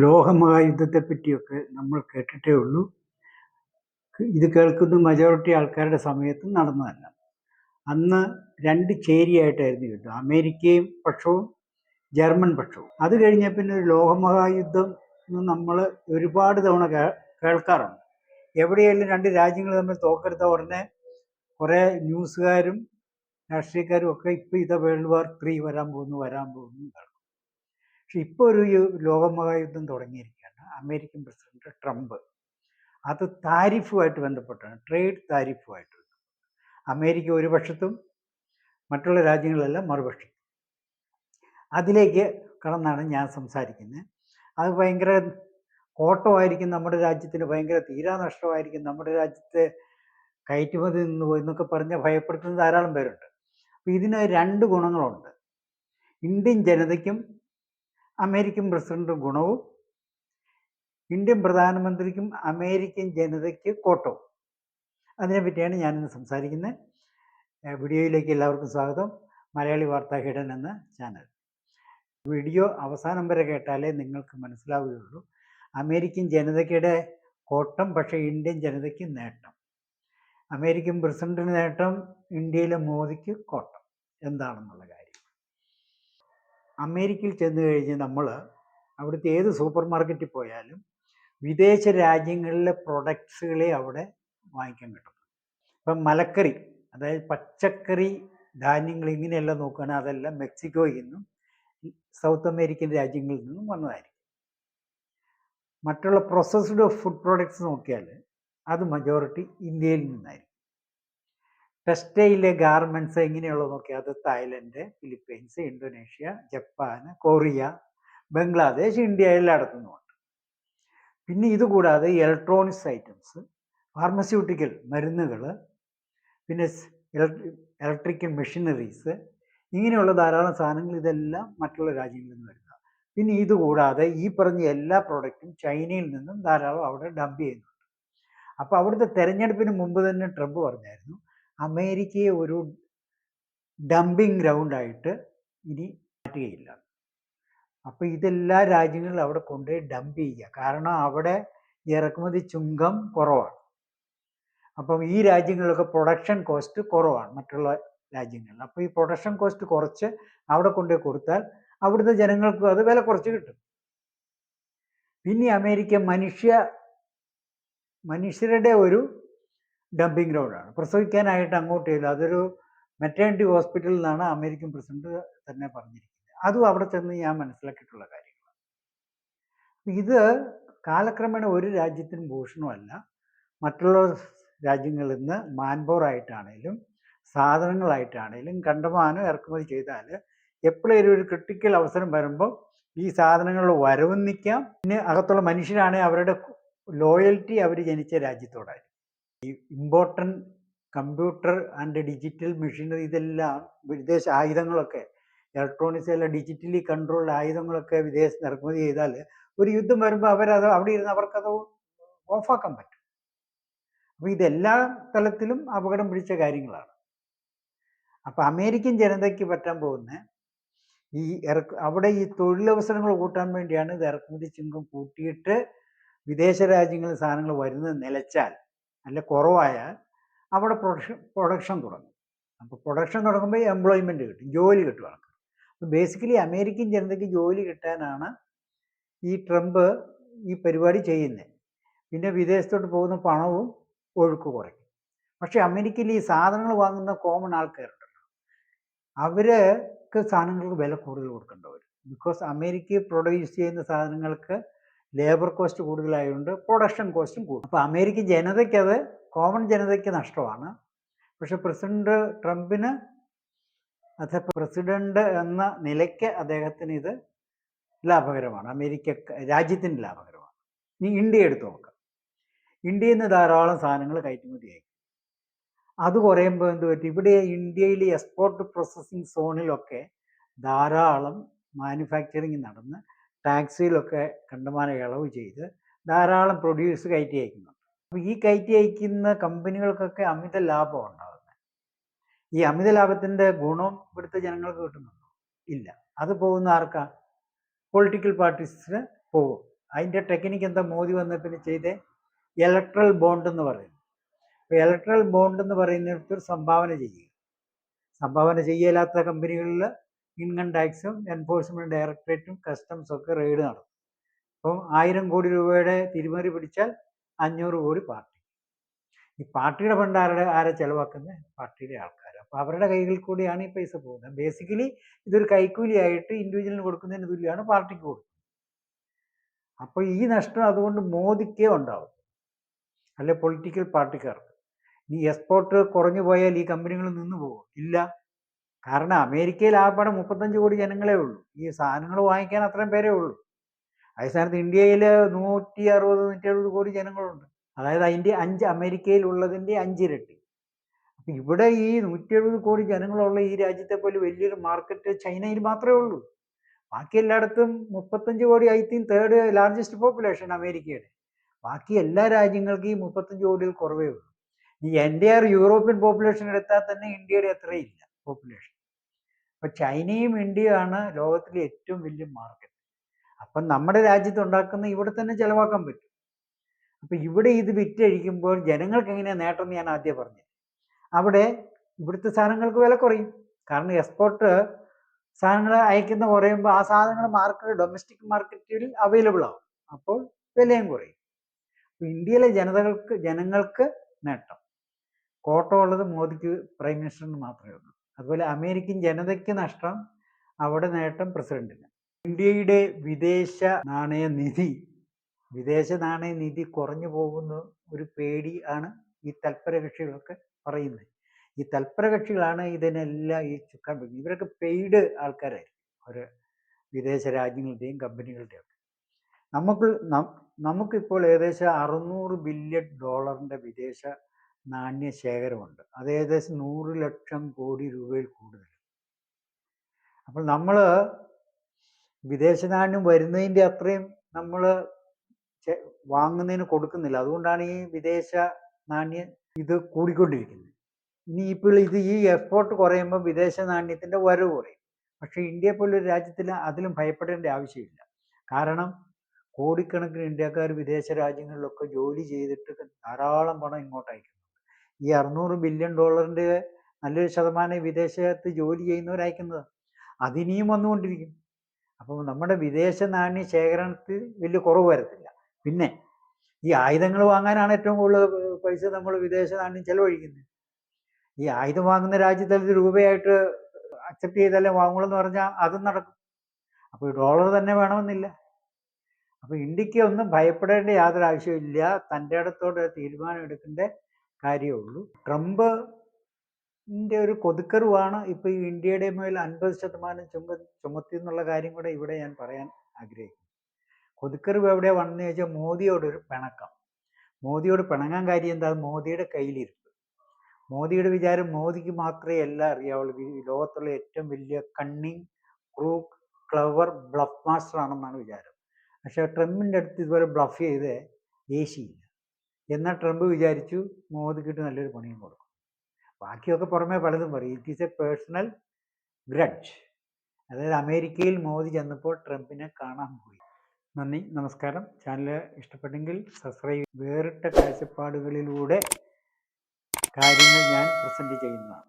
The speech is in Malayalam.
ലോകമഹായുദ്ധത്തെ പറ്റിയൊക്കെ നമ്മൾ കേട്ടിട്ടേ ഉള്ളൂ. ഇത് കേൾക്കുന്ന മജോറിറ്റി ആൾക്കാരുടെ സമയത്തും നടന്നതല്ല. അന്ന് രണ്ട് ചേരിയായിട്ടായിരുന്നു യുദ്ധം. അമേരിക്കയും പക്ഷവും ജർമ്മൻ പക്ഷവും. അത് കഴിഞ്ഞ പിന്നെ ഒരു ലോകമഹായുദ്ധം നമ്മൾ ഒരുപാട് തവണ കേൾക്കാറുണ്ട്. എവിടെയെങ്കിലും രണ്ട് രാജ്യങ്ങൾ തമ്മിൽ തോക്കെടുത്ത ഉടനെ കുറേ ന്യൂസുകാരും രാഷ്ട്രീയക്കാരും ഒക്കെ ഇപ്പോൾ ഇത് വേൾഡ് വാർ 3 വരാൻ പോകുന്നു കേൾക്കും. പക്ഷെ ഇപ്പോൾ ഒരു ലോകമഹായുദ്ധം തുടങ്ങിയിരിക്കുകയാണ്. അമേരിക്കൻ പ്രസിഡന്റ് ട്രംപ് അത് താരിഫുമായിട്ട് ബന്ധപ്പെട്ടാണ്, ട്രേഡ് താരിഫുമായിട്ട്. അമേരിക്ക ഒരു പക്ഷത്തും മറ്റുള്ള രാജ്യങ്ങളെല്ലാം മറുപക്ഷത്തും. അതിലേക്ക് കടന്നാണ് ഞാൻ സംസാരിക്കുന്നത്. അത് ഭയങ്കര കോട്ടമായിരിക്കും നമ്മുടെ രാജ്യത്തിന്, ഭയങ്കര തീരാനഷ്ടമായിരിക്കും, നമ്മുടെ രാജ്യത്തെ കയറ്റുമതി നിന്ന് പോയി എന്നൊക്കെ പറഞ്ഞ് ഭയപ്പെടുത്തുന്ന ധാരാളം പേരുണ്ട്. അപ്പം ഇതിന് രണ്ട് ഗുണങ്ങളുണ്ട്. ഇന്ത്യൻ ജനതയ്ക്കും അമേരിക്കൻ പ്രസിഡന്റ് ഗുണവും, ഇന്ത്യൻ പ്രധാനമന്ത്രിക്കും അമേരിക്കൻ ജനതയ്ക്ക് കോട്ടവും. അതിനെപ്പറ്റിയാണ് ഞാനിന്ന് സംസാരിക്കുന്നത്. വീഡിയോയിലേക്ക് എല്ലാവർക്കും സ്വാഗതം. മലയാളി വാർത്താ ഹിഡൻ എന്ന ചാനൽ. വീഡിയോ അവസാനം വരെ കേട്ടാലേ നിങ്ങൾക്ക് മനസ്സിലാവുകയുള്ളൂ. അമേരിക്കൻ ജനതയ്ക്കിടെ കോട്ടം, പക്ഷേ ഇന്ത്യൻ ജനതയ്ക്ക് നേട്ടം. അമേരിക്കൻ പ്രസിഡന്റിന് നേട്ടം, ഇന്ത്യയിലെ മോദിക്ക് കോട്ടം. എന്താണെന്നുള്ള കാര്യം. അമേരിക്കയിൽ ചെന്ന് കഴിഞ്ഞ് നമ്മൾ അവിടുത്തെ ഏത് സൂപ്പർ മാർക്കറ്റിൽ പോയാലും വിദേശ രാജ്യങ്ങളിലെ പ്രൊഡക്ട്സുകളെ അവിടെ വാങ്ങിക്കാൻ കിട്ടും. ഇപ്പം മലക്കറി, അതായത് പച്ചക്കറി, ധാന്യങ്ങൾ ഇങ്ങനെയെല്ലാം നോക്കുകയാണെങ്കിൽ അതെല്ലാം മെക്സിക്കോയിൽ നിന്നും സൗത്ത് അമേരിക്കൻ രാജ്യങ്ങളിൽ നിന്നും വന്നതായിരിക്കും. മറ്റുള്ള പ്രോസസ്ഡ് ഫുഡ് പ്രോഡക്ട്സ് നോക്കിയാൽ അത് മജോറിറ്റി ഇന്ത്യയിൽ നിന്നായിരിക്കും. ടെക്സ്റ്റൈല്, ഗാർമെൻറ്റ്സ് ഇങ്ങനെയുള്ളത് നോക്കിയാൽ അത് Thailand, Philippines, Indonesia, Japan, Korea, Bangladesh, India എല്ലായിടത്തുനിന്നുമുണ്ട്. പിന്നെ ഇതുകൂടാതെ ഇലക്ട്രോണിക്സ് ഐറ്റംസ്, ഫാർമസ്യൂട്ടിക്കൽ മരുന്നുകൾ, പിന്നെ ഇലക്ട്രിക്കൽ മെഷീനറീസ്, ഇങ്ങനെയുള്ള ധാരാളം സാധനങ്ങൾ, ഇതെല്ലാം മറ്റുള്ള രാജ്യങ്ങളിൽ നിന്ന് വരുന്നതാണ്. പിന്നെ ഇതുകൂടാതെ ഈ പറഞ്ഞ എല്ലാ പ്രോഡക്റ്റും ചൈനയിൽ നിന്നും ധാരാളം അവിടെ ഡംപ് ചെയ്യുന്നുണ്ട്. അപ്പോൾ അവിടുത്തെ തെരഞ്ഞെടുപ്പിന് മുമ്പ് തന്നെ ട്രംപ് പറഞ്ഞായിരുന്നു അമേരിക്കയെ ഒരു ഡംപിങ് ഗ്രൗണ്ടായിട്ട് ഇനി മാറ്റുകയില്ല. അപ്പോൾ ഇതെല്ലാ രാജ്യങ്ങളും അവിടെ കൊണ്ടുപോയി ഡംപ് ചെയ്യുക. കാരണം അവിടെ ഇറക്കുമതി ചുങ്കം കുറവാണ്. അപ്പം ഈ രാജ്യങ്ങളിലൊക്കെ പ്രൊഡക്ഷൻ കോസ്റ്റ് കുറവാണ് മറ്റുള്ള രാജ്യങ്ങളിൽ. അപ്പോൾ ഈ പ്രൊഡക്ഷൻ കോസ്റ്റ് കുറച്ച് അവിടെ കൊണ്ടുപോയി കൊടുത്താൽ അവിടുത്തെ ജനങ്ങൾക്കും അത് വില കുറച്ച് കിട്ടും. പിന്നെ അമേരിക്ക മനുഷ്യരുടെ ഒരു ഡംപിങ് ഗ്രൗണ്ടാണ്. പ്രസവിക്കാനായിട്ട് അങ്ങോട്ട് ചെല്ലും. അതൊരു മെറ്റേണിറ്റി ഹോസ്പിറ്റലിൽ നിന്നാണ് അമേരിക്കൻ പ്രസിഡന്റ് തന്നെ പറഞ്ഞിരിക്കുന്നത്. അതും അവിടെ ചെന്ന് ഞാൻ മനസ്സിലാക്കിയിട്ടുള്ള കാര്യങ്ങളാണ്. ഇത് കാലക്രമേണ ഒരു രാജ്യത്തിനും ഭൂഷണമല്ല. മറ്റുള്ള രാജ്യങ്ങളിൽ നിന്ന് മാൻപവർ ആയിട്ടാണേലും സാധനങ്ങളായിട്ടാണേലും കണ്ടമാനം ഇറക്കുമതി ചെയ്താൽ എപ്പോഴേലും ഒരു ക്രിട്ടിക്കൽ അവസരം വരുമ്പോൾ ഈ സാധനങ്ങളുടെ വരവും നിൽക്കാം. പിന്നെ അകത്തുള്ള മനുഷ്യരാണെങ്കിൽ അവരുടെ ലോയൽറ്റി അവർ ജനിച്ച രാജ്യത്തോടായിരിക്കും. ഈ important computer and digital machinery, ഇതെല്ലാം വിദേശ ആയുധങ്ങളൊക്കെ, ഇലക്ട്രോണിക്സ് എല്ലാം ഡിജിറ്റലി കൺട്രോൾഡ് ആയുധങ്ങളൊക്കെ വിദേശത്ത് ഇറക്കുമതി ചെയ്താൽ ഒരു യുദ്ധം വരുമ്പോൾ അവരത് അവിടെ ഇരുന്ന് അവർക്കത് ഓഫാക്കാൻ പറ്റും. അപ്പോൾ ഇതെല്ലാ തലത്തിലും അപകടം പിടിച്ച കാര്യങ്ങളാണ്. അപ്പോൾ അമേരിക്കൻ ജനതയ്ക്ക് പറ്റാൻ പോകുന്ന അവിടെ ഈ തൊഴിലവസരങ്ങൾ കൂട്ടാൻ വേണ്ടിയാണ് ഇത് ഇറക്കുമതി ചുങ്കം കൂട്ടിയിട്ട് വിദേശ രാജ്യങ്ങളിൽ സാധനങ്ങൾ വരുന്നത് നിലച്ചാൽ, അല്ല കുറവായാൽ അവിടെ പ്രൊഡക്ഷൻ തുടങ്ങും. അപ്പോൾ പ്രൊഡക്ഷൻ തുടങ്ങുമ്പോൾ എംപ്ലോയ്മെൻറ്റ് കിട്ടും, ജോലി കിട്ടും ആൾക്ക്. അപ്പോൾ ബേസിക്കലി അമേരിക്കൻ ജനതയ്ക്ക് ജോലി കിട്ടാനാണ് ഈ ട്രംപ് ഈ പരിപാടി ചെയ്യുന്നത്. പിന്നെ വിദേശത്തോട്ട് പോകുന്ന പണവും ഒഴുക്ക് കുറയ്ക്കും. പക്ഷേ അമേരിക്കയിൽ ഈ സാധനങ്ങൾ വാങ്ങുന്ന കോമൺ ആൾക്കാരുണ്ടല്ലോ, അവർക്ക് സാധനങ്ങൾക്ക് വില കൂടുതൽ കൊടുക്കേണ്ടി വരും. ബിക്കോസ് അമേരിക്ക പ്രൊഡ്യൂസ് ചെയ്യുന്ന സാധനങ്ങൾക്ക് ലേബർ കോസ്റ്റ് കൂടുതലായതുകൊണ്ട് പ്രൊഡക്ഷൻ കോസ്റ്റും കൂടും. അപ്പോൾ അമേരിക്കൻ ജനതയ്ക്കത്, കോമൺ ജനതയ്ക്ക് നഷ്ടമാണ്. പക്ഷെ പ്രസിഡന്റ് ട്രംപിന്, അത് പ്രസിഡന്റ് എന്ന നിലയ്ക്ക് അദ്ദേഹത്തിന് ഇത് ലാഭകരമാണ്, അമേരിക്ക രാജ്യത്തിന് ലാഭകരമാണ്. ഇനി ഇന്ത്യ എടുത്ത് നോക്കാം. ഇന്ത്യയിൽ നിന്ന് ധാരാളം സാധനങ്ങൾ കയറ്റുമതി ആയി. അത് കുറയുമ്പോൾ എന്ത് പറ്റും, ഇവിടെ ഇന്ത്യയിൽ എക്സ്പോർട്ട് പ്രോസസ്സിങ് സോണിലൊക്കെ ധാരാളം മാനുഫാക്ചറിങ് നടന്ന് ടാക്സിയിലൊക്കെ കണ്ടമാനം ഇളവ് ചെയ്ത് ധാരാളം പ്രൊഡ്യൂസ് കയറ്റി അയക്കുന്നുണ്ട്. അപ്പോൾ ഈ കയറ്റി അയക്കുന്ന കമ്പനികൾക്കൊക്കെ അമിത ലാഭം ഉണ്ടാകുന്നത്. ഈ അമിത ലാഭത്തിൻ്റെ ഗുണം ഇവിടുത്തെ ജനങ്ങൾക്ക് കിട്ടുന്നുണ്ടോ? ഇല്ല. അത് പോകുന്ന ആർക്കാ? പൊളിറ്റിക്കൽ പാർട്ടീസിന് പോകും. അതിൻ്റെ ടെക്നിക്ക് എന്താ മോദി വന്ന പിന്നെ ചെയ്തേ? ഇലക്ട്രൽ ബോണ്ട് എന്ന് പറയും. അപ്പോൾ ഇലക്ട്രൽ ബോണ്ട് എന്ന് പറയുന്നിടത്ത് സംഭാവന ചെയ്യുക. സംഭാവന ചെയ്യലാത്ത കമ്പനികളിൽ ഇൻകം ടാക്സും എൻഫോഴ്സ്മെന്റ് ഡയറക്ടറേറ്റും കസ്റ്റംസും ഒക്കെ റെയ്ഡ് നടത്തും. അപ്പം 1000 കോടി രൂപയുടെ തിരിമറി പിടിച്ചാൽ 500 കോടി പാർട്ടി. ഈ പാർട്ടിയുടെ ഫണ്ട് ആരെ ചെലവാക്കുന്നത്? പാർട്ടിയുടെ ആൾക്കാർ. അപ്പോൾ അവരുടെ കൈകളിൽ കൂടിയാണ് ഈ പൈസ പോകുന്നത്. ബേസിക്കലി ഇതൊരു കൈക്കൂലിയായിട്ട് ഇൻഡിവിജ്വലിന് കൊടുക്കുന്നതിന് തുല്യമാണ് പാർട്ടിക്ക് കൊടുക്കുന്നത്. അപ്പോൾ ഈ നഷ്ടം അതുകൊണ്ട് മോദിക്കേ ഉണ്ടാവും, അല്ലെ പൊളിറ്റിക്കൽ പാർട്ടിക്കാർക്ക്. ഈ എക്സ്പോർട്ട് കുറഞ്ഞു പോയാൽ ഈ കമ്പനികൾ നിന്ന് പോകും? ഇല്ല. കാരണം അമേരിക്കയിൽ ആകപ്പാടെ 35 കോടി ജനങ്ങളേ ഉള്ളൂ. ഈ സാധനങ്ങൾ വാങ്ങിക്കാൻ അത്രയും പേരേ ഉള്ളൂ. അതേ സ്ഥാനത്ത് ഇന്ത്യയിൽ 160-170 കോടി ജനങ്ങളുണ്ട്. അതായത് അതിൻ്റെ അമേരിക്കയിൽ ഉള്ളതിൻ്റെ 5 ഇരട്ടി. അപ്പം ഇവിടെ ഈ 170 കോടി ജനങ്ങളുള്ള ഈ രാജ്യത്തെ പോലെ വലിയൊരു മാർക്കറ്റ് ചൈനയിൽ മാത്രമേ ഉള്ളൂ. ബാക്കി എല്ലായിടത്തും 35 കോടി, I think third largest population അമേരിക്കയുടെ. ബാക്കി എല്ലാ രാജ്യങ്ങൾക്കും ഈ 35 കോടിയിൽ കുറവേ ഉള്ളൂ. ഈ എൻ്റയർ യൂറോപ്യൻ പോപ്പുലേഷൻ എടുത്താൽ തന്നെ ഇന്ത്യയുടെ അത്രയില്ല പോപ്പുലേഷൻ. അപ്പം ചൈനയും ഇന്ത്യയാണ് ലോകത്തിലെ ഏറ്റവും വലിയ മാർക്കറ്റ്. അപ്പം നമ്മുടെ രാജ്യത്ത് ഉണ്ടാക്കുന്ന ഇവിടെ തന്നെ ചിലവാക്കാൻ പറ്റും. അപ്പം ഇവിടെ ഇത് വിറ്റഴിക്കുമ്പോൾ ജനങ്ങൾക്ക് എങ്ങനെയാണ് നേട്ടം എന്ന് ഞാൻ ആദ്യം പറഞ്ഞു. അവിടെ ഇവിടുത്തെ സാധനങ്ങൾക്ക് വില കുറയും. കാരണം എക്സ്പോർട്ട് സാധനങ്ങൾ അയക്കുന്ന കുറയുമ്പോൾ ആ സാധനങ്ങൾ ഡൊമസ്റ്റിക് മാർക്കറ്റിൽ അവൈലബിൾ ആവും. അപ്പോൾ വിലയും കുറയും. അപ്പോൾ ഇന്ത്യയിലെ ജനങ്ങൾക്ക് നേട്ടം. കോട്ടമുള്ളത് മോദിക്ക്, പ്രൈം മിനിസ്റ്ററിന് മാത്രമേ ഉള്ളൂ. അതുപോലെ അമേരിക്കൻ ജനതയ്ക്ക് നഷ്ടം, അവിടെ നേട്ടം പ്രസിഡന്റിന്. ഇന്ത്യയുടെ വിദേശ നാണയനിധി കുറഞ്ഞു പോകുന്ന ഒരു പേടി ആണ് ഈ തൽപര കക്ഷികളൊക്കെ പറയുന്നത്. ഈ തൽപര കക്ഷികളാണ് ഇതിനെല്ലാം ഈ ചുക്കാൻ പിടിക്കുന്നത്. ഇവരൊക്കെ പെയ്ഡ് ആൾക്കാരായിരിക്കും, ഒരു വിദേശ രാജ്യങ്ങളുടെയും കമ്പനികളുടെയും ഒക്കെ. നമുക്കിപ്പോൾ ഏകദേശം $600 ബില്യൺ വിദേശ നാണ്യ ശേഖരമുണ്ട്. അത് ഏകദേശം 100 ലക്ഷം കോടി രൂപയിൽ കൂടുതൽ. അപ്പോൾ നമ്മൾ വിദേശ നാണ്യം വരുന്നതിൻ്റെ അത്രയും നമ്മൾ വാങ്ങുന്നതിന് കൊടുക്കുന്നില്ല. അതുകൊണ്ടാണ് ഈ വിദേശ നാണ്യം ഇത് കൂടിക്കൊണ്ടിരിക്കുന്നത്. ഇനിയിപ്പോൾ ഈ എക്സ്പോർട്ട് കുറയുമ്പോൾ വിദേശ നാണ്യത്തിൻ്റെ വരവ് കുറയും. പക്ഷേ ഇന്ത്യയെ പോലൊരു രാജ്യത്തിൽ അതിലും ഭയപ്പെടേണ്ട ആവശ്യമില്ല. കാരണം കോടിക്കണക്കിന് ഇന്ത്യക്കാർ വിദേശ രാജ്യങ്ങളിലൊക്കെ ജോലി ചെയ്തിട്ട് ധാരാളം പണം ഇങ്ങോട്ട് അയക്കുന്നു. ഈ $600 ബില്യൺ നല്ലൊരു ശതമാനം വിദേശത്ത് ജോലി ചെയ്യുന്നവരയക്കുന്നത്. അതിനിയും വന്നുകൊണ്ടിരിക്കും. അപ്പോൾ നമ്മുടെ വിദേശ നാണ്യ ശേഖരണത്തിൽ വലിയ കുറവ് വരത്തില്ല. പിന്നെ ഈ ആയുധങ്ങൾ വാങ്ങാനാണ് ഏറ്റവും കൂടുതൽ പൈസ നമ്മൾ വിദേശ നാണ്യം ചെലവഴിക്കുന്നത്. ഈ ആയുധം വാങ്ങുന്ന രാജ്യത്ത് അത് രൂപയായിട്ട് അക്സെപ്റ്റ് ചെയ്താലേ വാങ്ങുള്ളൂ എന്ന് പറഞ്ഞാൽ അതും നടക്കും. അപ്പോൾ ഡോളർ തന്നെ വേണമെന്നില്ല. അപ്പോൾ ഇന്ത്യക്ക് ഒന്നും ഭയപ്പെടേണ്ട യാതൊരു ആവശ്യമില്ല. തൻ്റെ അടുത്തോടെ തീരുമാനം എടുക്കേണ്ട കാര്യമേ ഉള്ളൂ. ട്രംപിൻ്റെ ഒരു കൊതുക്കറിവാണ് ഇപ്പോൾ ഈ ഇന്ത്യയുടെ മേൽ 50% ചുമത്തി എന്നുള്ള കാര്യം കൂടെ ഇവിടെ ഞാൻ പറയാൻ ആഗ്രഹിക്കുന്നു. കൊതുക്കറിവ് എവിടെയാണ് വന്നെന്ന് ചോദിച്ചാൽ മോദിയോടൊരു പിണക്കം. മോദിയോട് പിണങ്ങാൻ കാര്യം എന്താ? മോദിയുടെ കയ്യിലിരിപ്പ്. മോദിയുടെ വിചാരം മോദിക്ക് മാത്രമേ എല്ലാം അറിയാവുള്ളൂ. ലോകത്തുള്ള ഏറ്റവും വലിയ cunning, Crook, clever, bluff master ആണെന്നാണ് വിചാരം. പക്ഷേ ട്രംപിൻ്റെ അടുത്ത് ഇതുപോലെ ബ്ലഫ് ചെയ്ത് ഏശിയില്ല. എന്നാൽ ട്രംപ് വിചാരിച്ചു മോദിക്കിട്ട് നല്ലൊരു പണിയും കൊടുക്കും. ബാക്കിയൊക്കെ പുറമേ പലതും പറയും. It is A personal grudge. അതായത് അമേരിക്കയിൽ മോദി ചെന്നപ്പോൾ ട്രംപിനെ കാണാൻ പോയി. നന്ദി, നമസ്കാരം. ചാനൽ ഇഷ്ടപ്പെട്ടെങ്കിൽ സബ്സ്ക്രൈബ്. വേറിട്ട കാഴ്ചപ്പാടുകളിലൂടെ കാര്യങ്ങൾ ഞാൻ പ്രസൻറ്റ് ചെയ്യുന്നതാണ്.